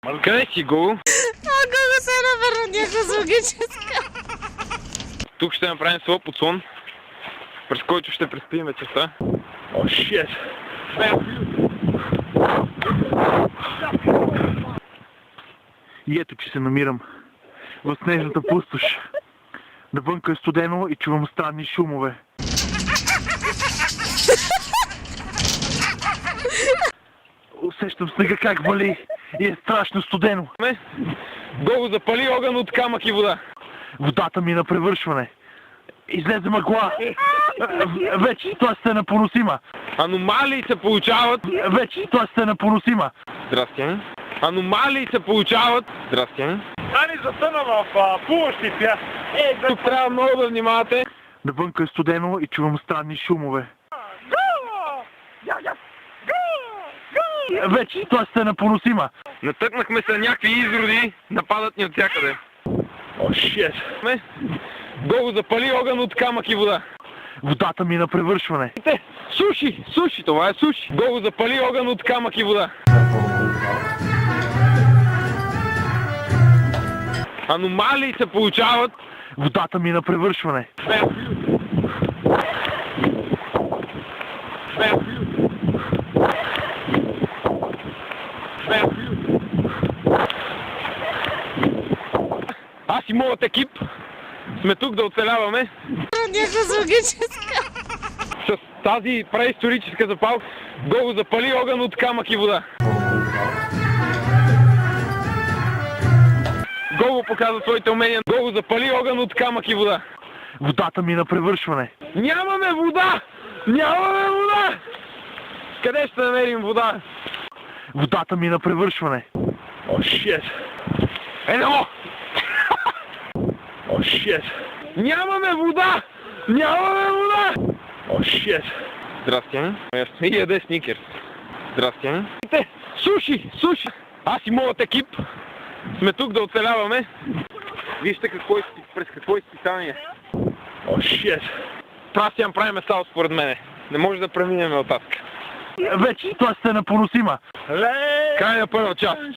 Къде си, Гого? Гого се е навърна някаква. Тук ще направим своя подслон, през който ще преспим вечерта. О, шит! И ето, че се намирам в снежната пустош. Навънка е студено и чувам странни шумове. Усещам снега как вали и е страшно студено. Гого, запали огън от камък и вода. Водата ми е на превършване. Излезе мъгла. Вече ситуацията е непоносима. Аномалии се получават. Вече ситуацията е непоносима. Здрасти. Аномалии се получават. Здрасти. Ани затъна в плуващите. Тук трябва много да внимавате. Навънка е студено и чувам странни шумове. Вече ситуацията е непоносима. Натъкнахме се на някакви изроди, нападат ни от всякъде. О, шит! Гого, запали огън от камък и вода. Водата ми е на превършване. Суши! Суши! Това е суши! Гого, запали огън от камък и вода. Аномалии се получават. Водата ми е на превършване. Аз и моят екип сме тук да оцеляваме Някаква зоологическа. с тази преисторическа запалка. Гого, запали огън от камък и вода. Гого показва своите умения. Гого, запали огън от камък и вода. Водата ми е на превършване. Нямаме вода! Нямаме вода! Къде ще намерим вода? Водата ми е на превършване. О, шит! Едно! О, шит! Нямаме вода! Нямаме вода! О, шит! Здрасти. И яде сникерс. Здрасти. Суши! Суши! Аз и моят екип сме тук да оцеляваме. Вижте през какво изпитание. О, шит! Това си направим сало според мене. Не може да преминем оттатък. Вече ситуацията е непоносима. Край на първа част.